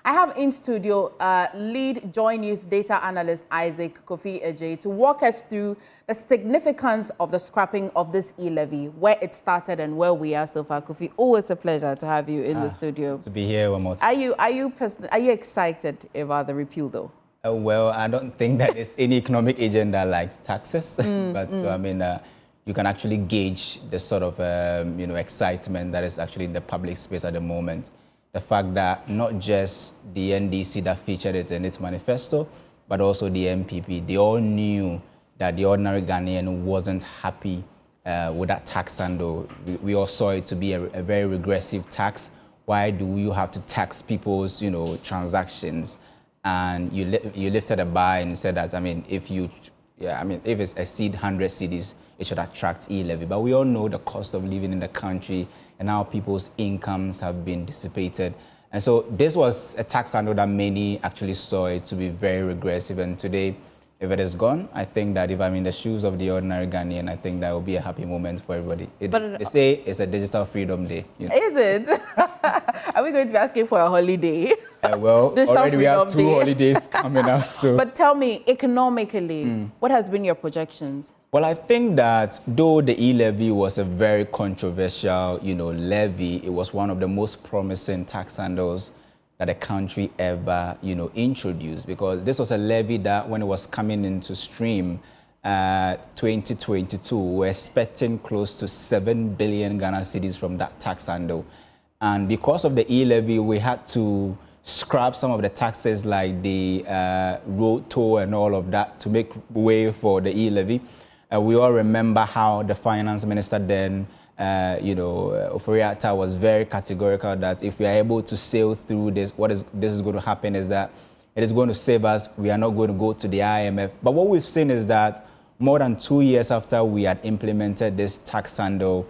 I have in studio lead Joy News data analyst Isaac Kofi Ejay to walk us through the significance of the scrapping of this e-levy, where it started and where we are so far. Kofi, always a pleasure to have you in the studio. To be here one more time. Are you excited about the repeal though? Well, I don't think that there's any economic agenda like taxes, So I mean, you can actually gauge the sort of excitement that is actually in the public space at the moment. The fact that not just the NDC that featured it in its manifesto, but also the MPP, they all knew that the ordinary Ghanaian wasn't happy with that tax handle. We all saw it to be a very regressive tax. Why do you have to tax people's transactions? And you lifted a bar and said that, I mean, if it's exceed 100 cedis, it should attract e-levy. But we all know the cost of living in the country and how people's incomes have been dissipated. And so this was a tax handle that many actually saw it to be very regressive. And today, if it is gone, I think that if I'm in the shoes of the ordinary Ghanaian, I think that will be a happy moment for everybody. They say it's a digital freedom day. Is it? Are we going to be asking for a holiday? Well, already we have 2 holidays coming up. So. But tell me, economically, what has been your projections? Well, I think that though the e-levy was a very controversial, levy, it was one of the most promising tax handles that the country ever, introduced, because this was a levy that when it was coming into stream, 2022, we were expecting close to 7 billion Ghana cedis from that tax handle. And because of the e-levy, we had to scrap some of the taxes like the road toll and all of that to make way for the e-levy. We all remember how the finance minister then, Ofori-Atta was very categorical that if we are able to sail through this, this is going to happen is that it is going to save us. We are not going to go to the IMF. But what we've seen is that more than 2 years after we had implemented this tax handle,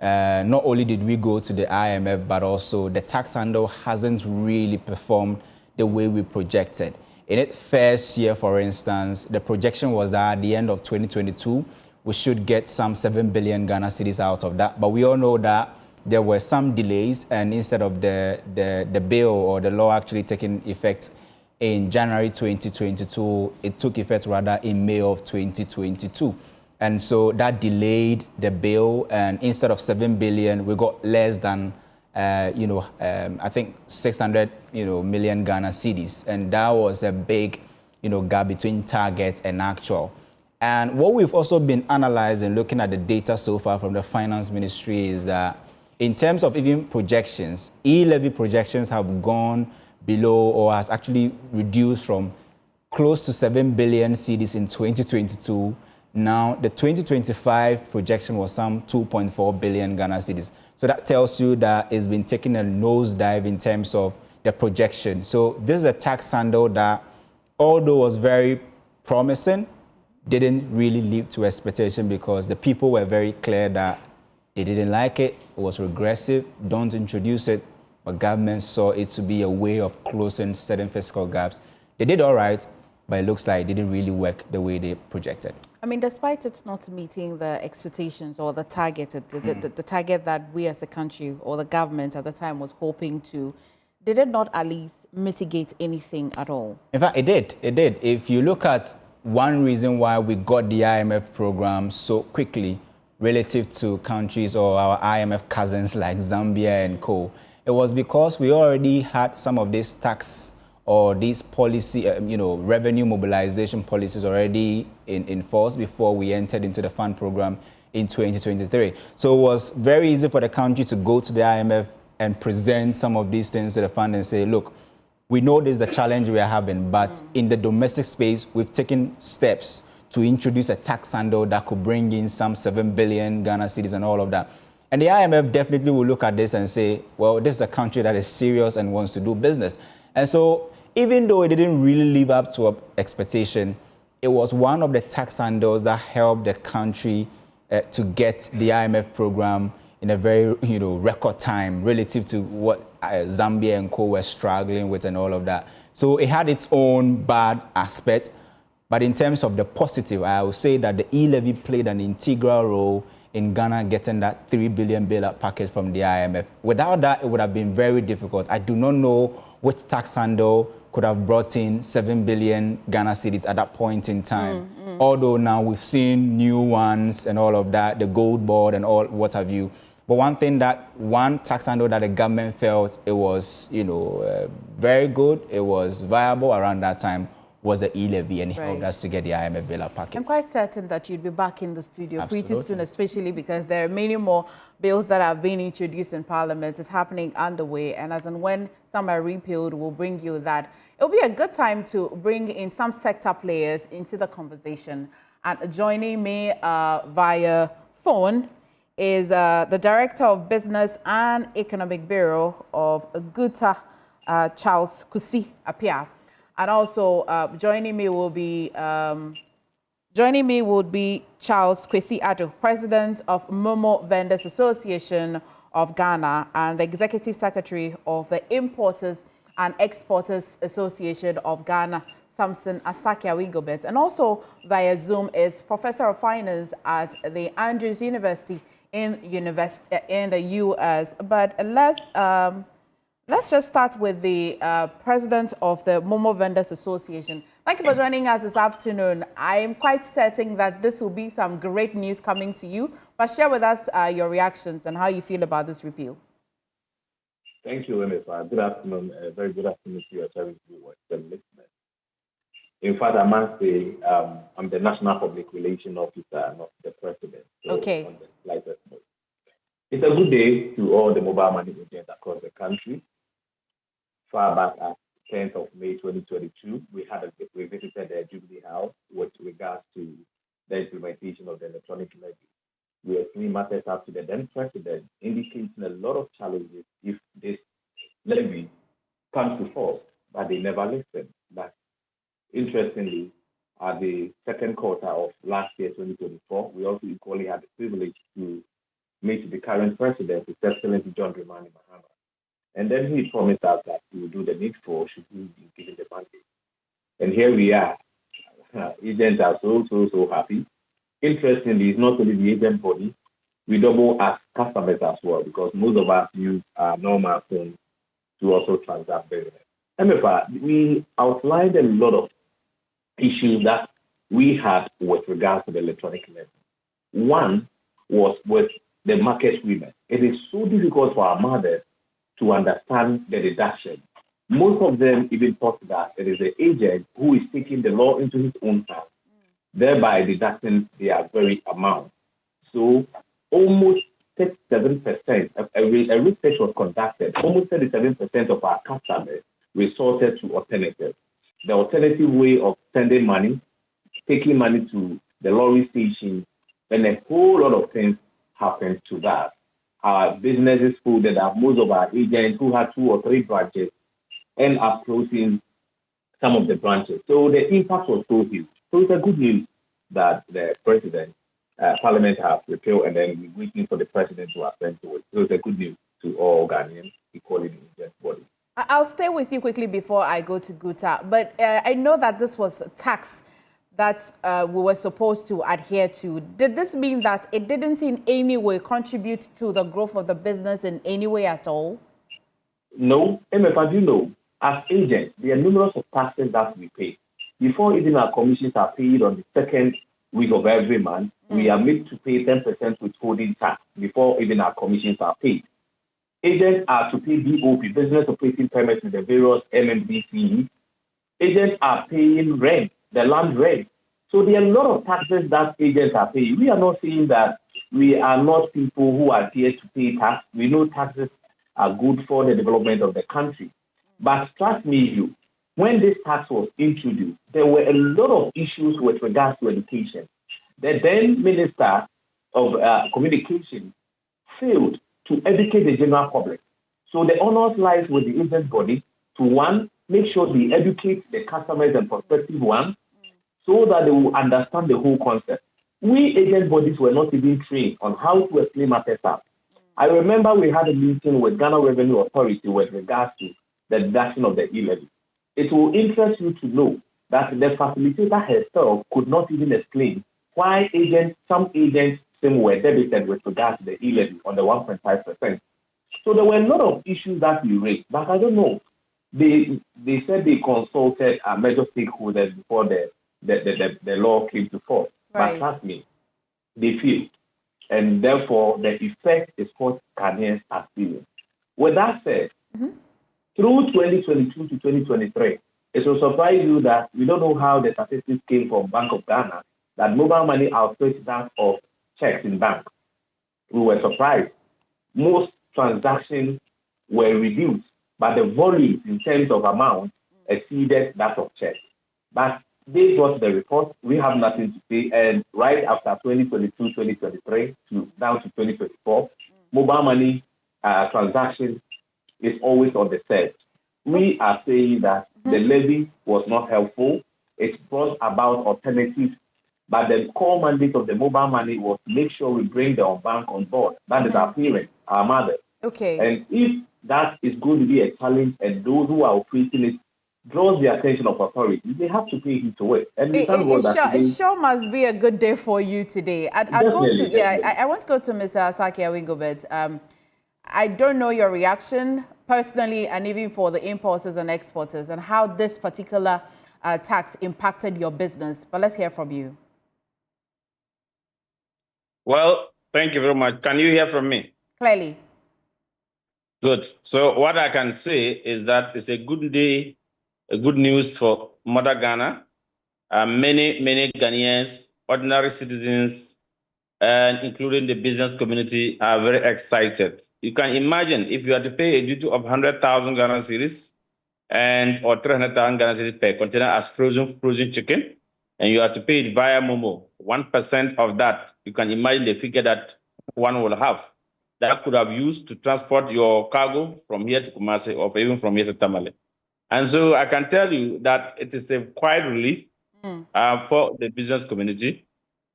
not only did we go to the IMF, but also the tax handle hasn't really performed the way we projected. In its first year, for instance, the projection was that at the end of 2022, we should get some 7 billion Ghana cedis out of that. But we all know that there were some delays, and instead of the bill or the law actually taking effect in January 2022, it took effect rather in May of 2022. And so that delayed the bill, and instead of 7 billion, we got less than, I think 600, million Ghana cedis. And that was a big, gap between target and actual. And what we've also been analyzing, looking at the data so far from the finance ministry, is that in terms of even projections, e-levy projections have gone below or has actually reduced from close to 7 billion cedis in 2022. Now, the 2025 projection was some 2.4 billion Ghana cedis. So that tells you that it's been taking a nosedive in terms of the projection. So this is a tax handle that, although was very promising, didn't really live to expectation, because the people were very clear that they didn't like it. It was regressive. Don't introduce it. But government saw it to be a way of closing certain fiscal gaps. They did all right, but it looks like it didn't really work the way they projected. I mean, despite it not meeting the expectations or the target, the target that we as a country or the government at the time was hoping to, did it not at least mitigate anything at all? In fact, it did. It did. If you look at one reason why we got the IMF program so quickly relative to countries or our IMF cousins like Zambia and co, it was because we already had some of these tax or these policy, revenue mobilization policies already in force before we entered into the fund program in 2023. So it was very easy for the country to go to the IMF and present some of these things to the fund and say, look, we know this is the challenge we are having, but in the domestic space, we've taken steps to introduce a tax handle that could bring in some 7 billion Ghana cedis and all of that. And the IMF definitely will look at this and say, well, this is a country that is serious and wants to do business. And so even though it didn't really live up to expectation, it was one of the tax handles that helped the country to get the IMF program in a very, record time relative to what Zambia and co were struggling with and all of that. So it had its own bad aspect. But in terms of the positive, I would say that the e-levy played an integral role in Ghana getting that $3 billion bailout package from the IMF. Without that, it would have been very difficult. I do not know which tax handle could have brought in 7 billion Ghana cedis at that point in time. Although now we've seen new ones and all of that, the gold board and all what have you. But one tax handle that the government felt it was, very good, it was viable around that time was the E-Levy, and it helped us to get the IMF bailout package. I'm quite certain that you'd be back in the studio Absolutely. pretty soon, especially because there are many more bills that have been introduced in Parliament. It's happening underway, and as and when some are repealed, we'll bring you that. It'll be a good time to bring in some sector players into the conversation. And joining me via phone is the Director of Business and Economic Bureau of GUTA, Charles Kwesi Appiah. And also joining me will be Charles Kwesi Addo, President of Momo Vendors Association of Ghana and the Executive Secretary of the Importers and Exporters Association of Ghana, Samson Asakia-Wigobet. And also via Zoom is Professor of Finance at the Andrews University in the U.S. But let's just start with the president of the Momo Vendors Association. Thank you for joining us this afternoon. I'm quite certain that this will be some great news coming to you, but share with us your reactions and how you feel about this repeal. Thank you, Emifa. Good afternoon. Very good afternoon to your service viewers and listeners. In fact, I must say I'm the National Public Relations Officer, not the President. So okay. On the slightest note. It's a good day to all the mobile money agents across the country. Far back as 10th of May 2022, we visited the Jubilee House with regards to the implementation of the electronic levy. We explained matters up to the then president, indicating a lot of challenges if this levy comes to force, but they never listened. But interestingly, at the second quarter of last year, 2024, we also equally had the privilege to meet the current president, His Excellency John Dramani Mahama. And then he promised us that he would do the needful should he be given the mandate. And here we are. Agents are so happy. Interestingly, it's not only the agent body, we double as customers as well, because most of us use our normal phones to also transact business. We outlined a lot of issues that we had with regards to the electronic levy. One was with the market women. It is so difficult for our mothers to understand the deduction. Most of them even thought that it is the agent who is taking the law into his own hands, thereby deducting their very amount. So almost 37%, a research was conducted, almost 37% of our customers resorted to alternatives. The alternative way of sending money, taking money to the lorry station, and a whole lot of things happened to that. Our businesses folded up. Most of our agents who had 2 or 3 branches end up closing some of the branches. So the impact was so huge. So it's a good news that the president, Parliament has repealed, and then we're waiting for the president to assent to it. So it's a good news to all Ghanaians, equally in the agent body. I'll stay with you quickly before I go to GUTA, but I know that this was a tax that we were supposed to adhere to. Did this mean that it didn't in any way contribute to the growth of the business in any way at all? No. MF, you know, as agents, there are numerous of taxes that we pay. Before even our commissions are paid on the second week of every month, we are made to pay 10% withholding tax before even our commissions are paid. Agents are to pay BOP, business operating permits, with the various MMDC. Agents are paying rent, the land rent. So there are a lot of taxes that agents are paying. We are not saying that we are not people who are here to pay tax. We know taxes are good for the development of the country. But trust me, when this tax was introduced, there were a lot of issues with regards to education. The then Minister of Communication failed to educate the general public. So the onus lies with the agent body to, one, make sure they educate the customers and prospective ones so that they will understand the whole concept. We agent bodies were not even trained on how to explain matters out. I remember we had a meeting with Ghana Revenue Authority with regards to the deduction of the E-Levy. It will interest you to know that the facilitator herself could not even explain why some agents were debited with regards to the E-Levy on the 1.5%. So there were a lot of issues that we raised, but I don't know. They said they consulted major stakeholders before the law came to force. Right. But trust me, they failed. And therefore, the effect is what Ghanaians are feeling. With that said, through 2022 to 2023, it will surprise you that we don't know how the statistics came from Bank of Ghana that mobile money outweighs that of checks in bank. We were surprised. Most transactions were reduced, but the volume in terms of amount exceeded that of checks. But they got the report. We have nothing to say. And right after 2022, 2023 to now to 2024, mobile money transactions is always on the surge. We are saying that the levy was not helpful. It brought about alternatives, but the core mandate of the mobile money was to make sure we bring the bank on board. That is our parents, our mothers. Okay. And if that is going to be a challenge, and those who are operating it draws the attention of authorities, they have to pay heed to it. And it sure must be a good day for you today. I want to go to Mr. Asake Awingobet. I don't know your reaction personally, and even for the importers and exporters, and how this particular tax impacted your business. But let's hear from you. Well, thank you very much. Can you hear from me? Clearly. Good. So what I can say is that it's a good day, a good news for Mother Ghana. Many Ghanaians, ordinary citizens, and including the business community, are very excited. You can imagine if you had to pay a duty of 100,000 Ghana cedis or 300,000 Ghana cedis per container as frozen chicken, and you have to pay it via Momo, 1% of that, you can imagine the figure that one will have. That could have used to transport your cargo from here to Kumasi or even from here to Tamale. And so I can tell you that it is a quiet relief for the business community.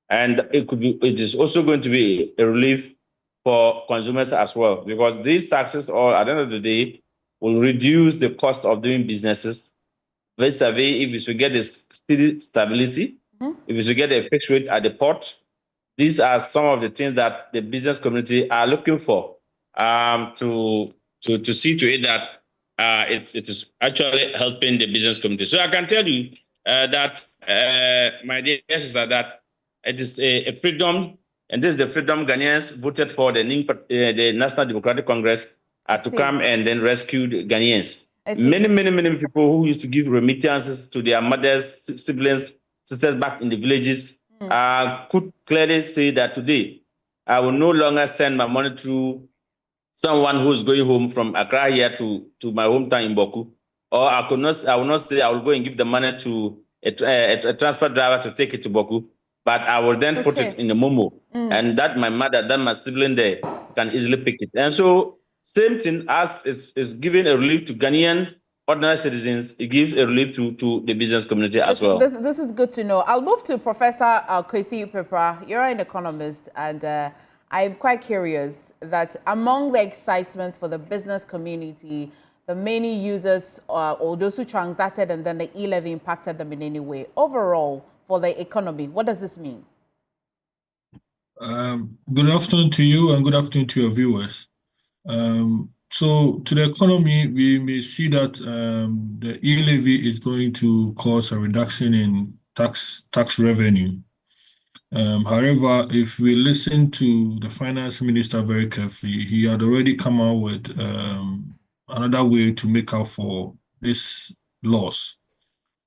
And it is also going to be a relief for consumers as well, because these taxes, or at the end of the day, will reduce the cost of doing businesses. Vis-a-vis, if we should get this steady stability, if we should get a fixed rate at the port, these are some of the things that the business community are looking for to see to it that it is actually helping the business community. So I can tell you that, my dear sister, that it is a freedom, and this is the freedom Ghanaians voted for the National Democratic Congress to come and then rescue the Ghanaians. Many people who used to give remittances to their mothers, siblings, sisters back in the villages could clearly say that today I will no longer send my money through someone who's going home from Accra here to my hometown in Boku, or I will not say I will go and give the money to a transport driver to take it to Boku, but I will then put it in the Momo, and that my mother, that my sibling there can easily pick it. And so same thing as is giving a relief to Ghanaian ordinary citizens, it gives a relief to the business community as well. This is good to know. I'll move to Professor Kwesi Pepra. You're an economist, and I'm quite curious that among the excitement for the business community, the many users or those who transacted and then the E-Levy impacted them in any way. Overall, for the economy, what does this mean? Good afternoon to you and good afternoon to your viewers. So to the economy, we may see that the E-Levy is going to cause a reduction in tax revenue. However, if we listen to the finance minister very carefully, he had already come out with another way to make up for this loss.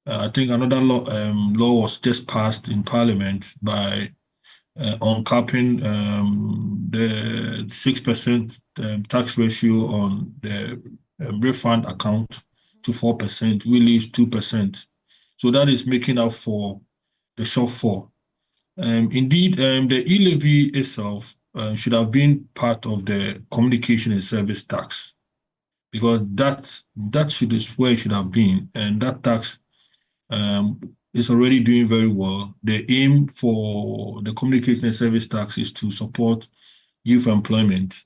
I think another law was just passed in Parliament by uncapping the 6% tax ratio on the refund account to 4%, we leave 2%. So that is making up for the shortfall. Indeed, the E-Levy itself should have been part of the communication and service tax, because that is where it should have been, and that tax is already doing very well. The aim for the communication and service tax is to support youth employment.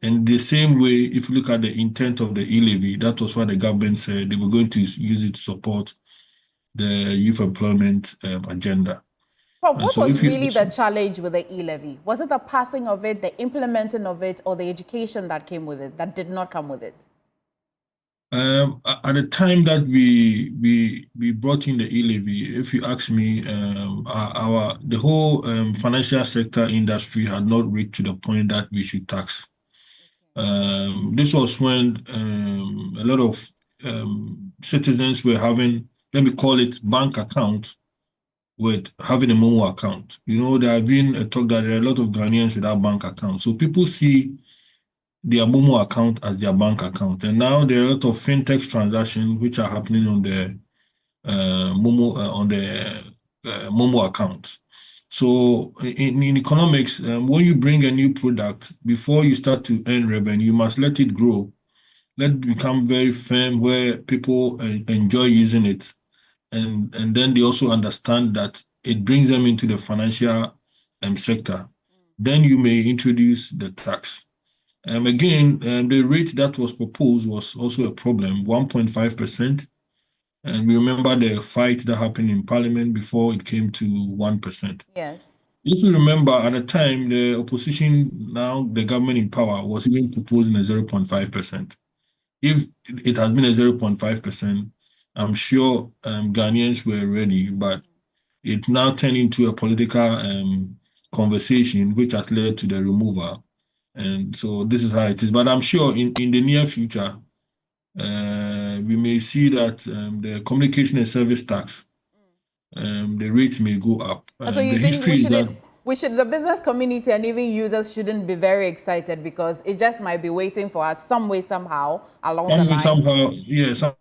And the same way, if you look at the intent of the E-Levy, that was what the government said they were going to use it to support the youth employment agenda. Prof, what was really the challenge with the E-Levy? Was it the passing of it, the implementing of it, or the education that came with it, that did not come with it? At the time that we brought in the E-Levy, if you ask me, the whole financial sector industry had not reached to the point that we should tax. This was when a lot of citizens were having, let me call it, bank account with having a Momo account. You know, there have been a talk that there are a lot of Ghanaians without bank accounts. So people see their Momo account as their bank account. And now there are a lot of fintech transactions which are happening on the Momo account. So in economics, when you bring a new product, before you start to earn revenue, you must let it grow, let it become very firm where people enjoy using it. And then they also understand that it brings them into the financial sector. Then you may introduce the tax. Again, the rate that was proposed was also a problem, 1.5%. And we remember the fight that happened in Parliament before it came to 1%. Yes. If you remember, at the time, the opposition, now the government in power, was even proposing a 0.5%. If it had been a 0.5%, I'm sure Ghanaians were ready, but it now turned into a political conversation, which has led to the removal. And so this is how it is. But I'm sure in the near future, we may see that the communication and service tax, the rate may go up. So you the think history is that the business community and even users shouldn't be very excited because it just might be waiting for us some way, somehow along the line? somehow, yeah, some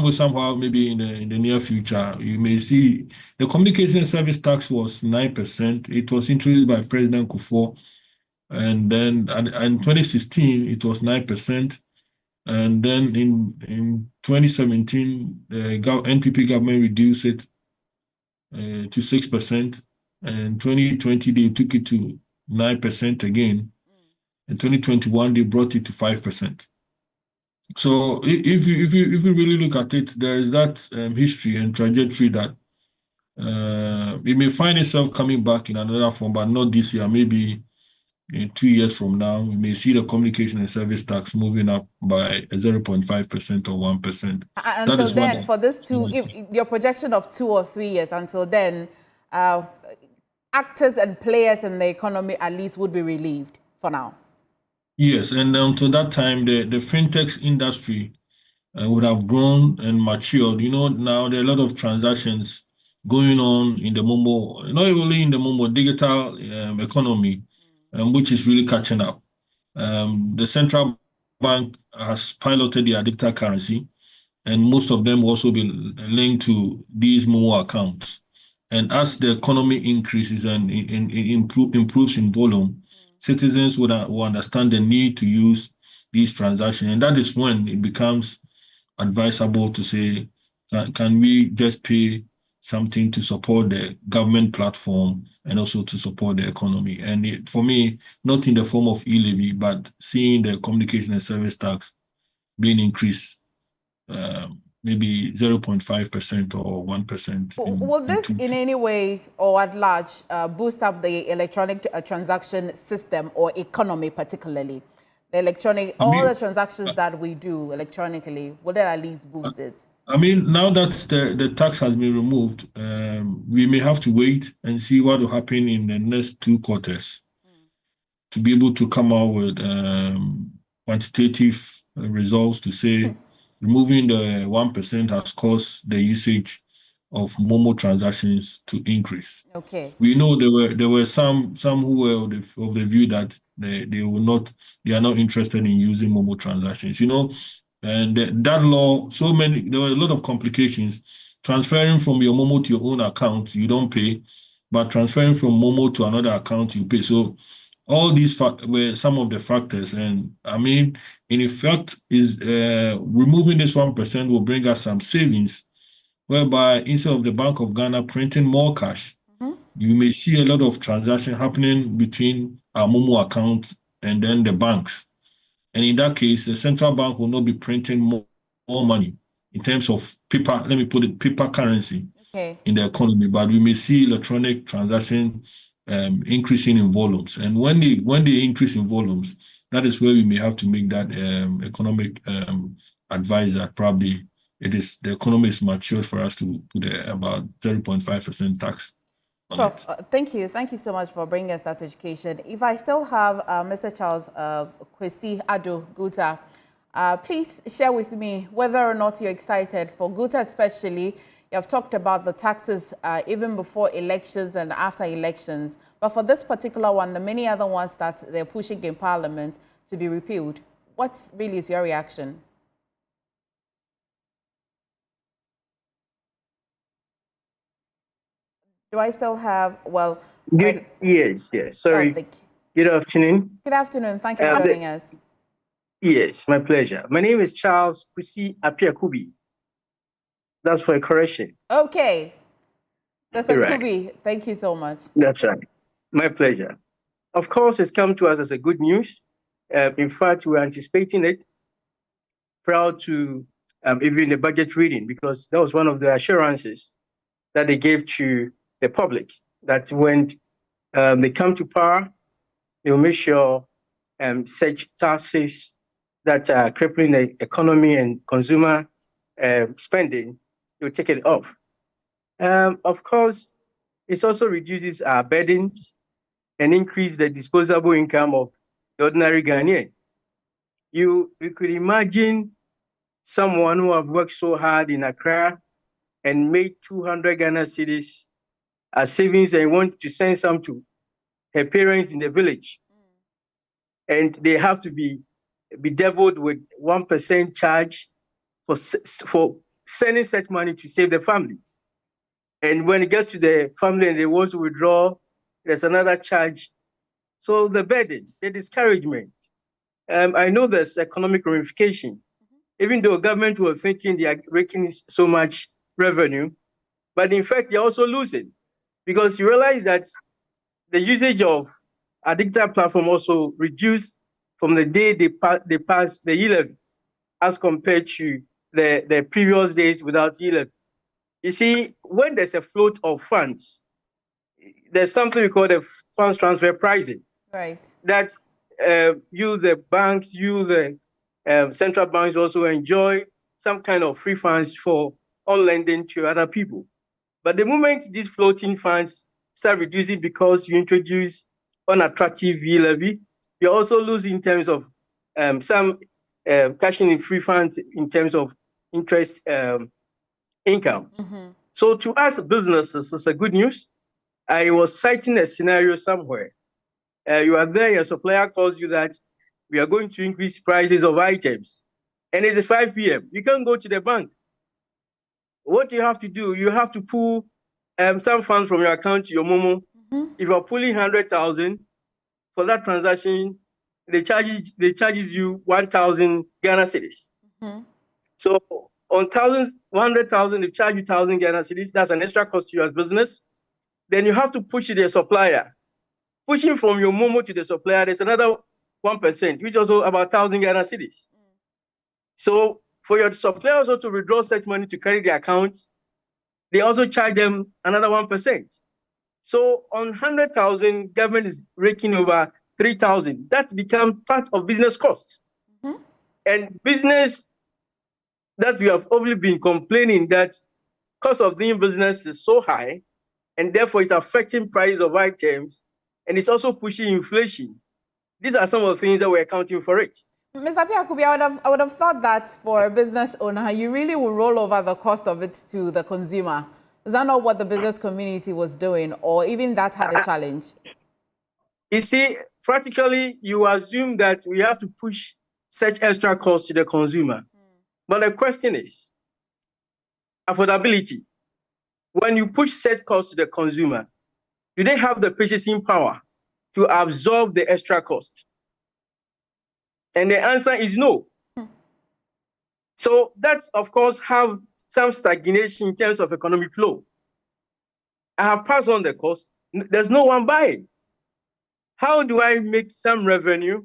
way, somehow, maybe in the near future, you may see the communication and service tax was 9%. It was introduced by President Kufuor. And then in 2016, it was 9%. And then in 2017, the NPP government reduced it to 6%. And 2020, they took it to 9% again. In 2021, they brought it to 5%. So if you really look at it, there is that history and trajectory that it may find itself coming back in another form, but not this year, maybe in 2 years from now, we may see the communication and service tax moving up by 0.5% or 1%. Until then, for this if your projection of 2 or 3 years, until then, actors and players in the economy at least would be relieved for now. Yes, and until that time, the fintech industry would have grown and matured. You know, now there are a lot of transactions going on in the Momo, not only in the Momo digital economy, which is really catching up. The central bank has piloted their digital currency, and most of them will also be linked to these Momo accounts. And as the economy increases and improves in volume, citizens will understand the need to use these transactions. And that is when it becomes advisable to say, can we just pay something to support the government platform and also to support the economy? And for me, not in the form of E-Levy, but seeing the communication and service tax being increased, maybe 0.5% or 1%. Will this in any way or at large boost up the electronic transaction system or economy particularly? The electronic, all the transactions that we do electronically, will that at least boost it? I mean, now that the tax has been removed, we may have to wait and see what will happen in the next 2 quarters to be able to come out with quantitative results to say removing the 1% has caused the usage of Momo transactions to increase. Okay. We know there were some who were of the view that they are not interested in using Momo transactions. You know, and that law, there were a lot of complications. Transferring from your Momo to your own account, you don't pay, but transferring from Momo to another account, you pay. So all these were some of the factors. And I mean, in effect, is removing this 1% will bring us some savings, whereby instead of the Bank of Ghana printing more cash, you may see a lot of transaction happening between our Momo account and then the banks. And in that case, the central bank will not be printing more money in terms of paper, let me put it, paper currency in the economy, but we may see electronic transaction increasing in volumes. And when they increase in volumes, that is where we may have to make that economic advise that probably the economy is matured for us to put about 0.5% tax on Prof, it. thank you. Thank you so much for bringing us that education. If I still have Mr. Charles Kwesi Ado Guta, please share with me whether or not you're excited for Guta especially. You have talked about the taxes even before elections and after elections. But for this particular one, the many other ones that they're pushing in Parliament to be repealed, what really is your reaction? Do I still have, well... Good, yes. Sorry. Oh, thank Good you. afternoon. Good afternoon. Thank you for joining us. Yes, my pleasure. My name is Charles Kwesi Apiakubi. That's for a correction. Okay. That's a Right. Kubi. Thank you so much. That's right. My pleasure. Of course, it's come to us as a good news. In fact, we're anticipating it. Proud to even the budget reading, because that was one of the assurances that they gave to the public, that when they come to power, they will make sure such taxes that are crippling the economy and consumer spending, they will take it off. Of course, it also reduces our burdens and increase the disposable income of the ordinary Ghanaian. You could imagine someone who have worked so hard in Accra and made 200 Ghana cedis as savings and want to send some to her parents in the village. And they have to be bedeviled with 1% charge for sending such money to save the family. And when it gets to the family and they want to withdraw, there's another charge. So the burden, the discouragement. I know there's economic ramification. Even though government were thinking they are making so much revenue, but in fact, they're also losing, because you realize that the usage of a digital platform also reduced from the day they passed the E-Levy as compared to the previous days without E-Levy. You see, when there's a float of funds, there's something we call the funds transfer pricing. Right. That's you, the banks, you, the central banks also enjoy some kind of free funds for on lending to other people. But the moment these floating funds start reducing because you introduce unattractive E-Levy, you're also losing in terms of some cashing in free funds in terms of interest incomes. So to us businesses, it's a good news. I was citing a scenario somewhere. You are there, your supplier calls you that we are going to increase prices of items. And it's 5 p.m. You can't go to the bank. What you have to do, you have to pull some funds from your account to your Momo. If you're pulling 100,000 for that transaction, they charges you 1,000 Ghana cedis. So on 100,000, they charge you 1,000 Ghana cedis. That's an extra cost to you as business. Then you have to push it to the supplier. Pushing from your Momo to the supplier, there's another 1%, which also about 1,000 Ghana cedis. So for your supplier also to withdraw such money to carry the account, they also charge them another 1%. So on 100,000, government is raking over 3,000. That becomes part of business costs. And business that we have always been complaining that cost of doing business is so high, and therefore it's affecting price of items, and it's also pushing inflation. These are some of the things that we're accounting for it. Mr. Apiakubi, I would have thought that for a business owner, you really will roll over the cost of it to the consumer. Is that not what the business community was doing, or even that had a challenge? You see, practically, you assume that we have to push such extra costs to the consumer. But the question is, affordability. When you push such costs to the consumer, do they have the purchasing power to absorb the extra cost? And the answer is no. So that, of course, have some stagnation in terms of economic flow. I have passed on the cost. There's no one buying. How do I make some revenue?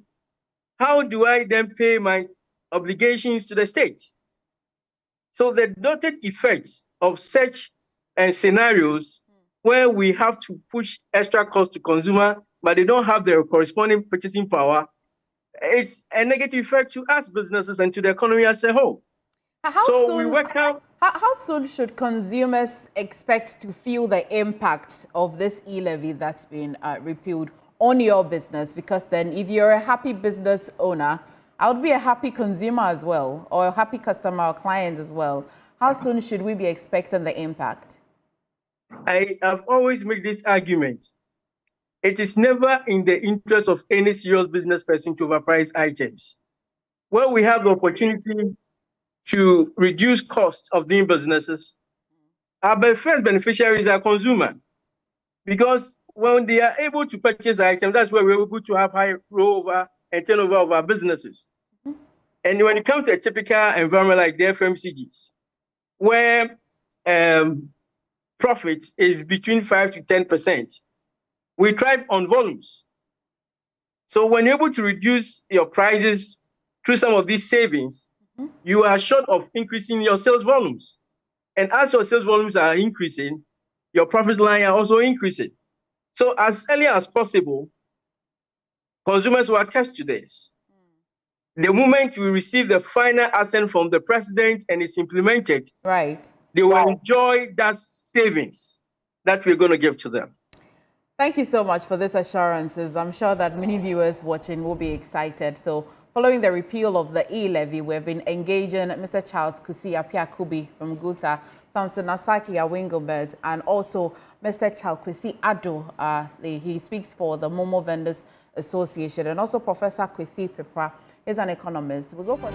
How do I then pay my obligations to the state? So the dotted effects of such scenarios where we have to push extra costs to consumer, but they don't have their corresponding purchasing power, it's a negative effect to us businesses and to the economy as a whole. How soon should consumers expect to feel the impact of this e-levy that's been repealed on your business? Because then if you're a happy business owner, I would be a happy consumer as well, or a happy customer or client as well. How soon should we be expecting the impact? I have always made this argument. It is never in the interest of any serious business person to overprice items. When we have the opportunity to reduce costs of doing businesses, our first beneficiary is our consumer. Because when they are able to purchase items, that's where we're able to have high rollover and turnover of our businesses. And when it comes to a typical environment like the FMCGs, where profit is between 5 to 10%, we thrive on volumes. So when you're able to reduce your prices through some of these savings, you are short of increasing your sales volumes. And as your sales volumes are increasing, your profit line are also increasing. So as early as possible, consumers will attest to this. The moment we receive the final assent from the president and it's implemented, right, they will enjoy that savings that we're going to give to them. Thank you so much for these assurances. I'm sure that many viewers watching will be excited. So following the repeal of the e-levy, we've been engaging Mr. Charles Kusi Apiakubi from Guta, Samson Asaki Awingobert, and also Mr. Charles Kusi Ado. He speaks for the Momo Vendors Association, and also Professor Kwesi Pepra is an economist. We'll go for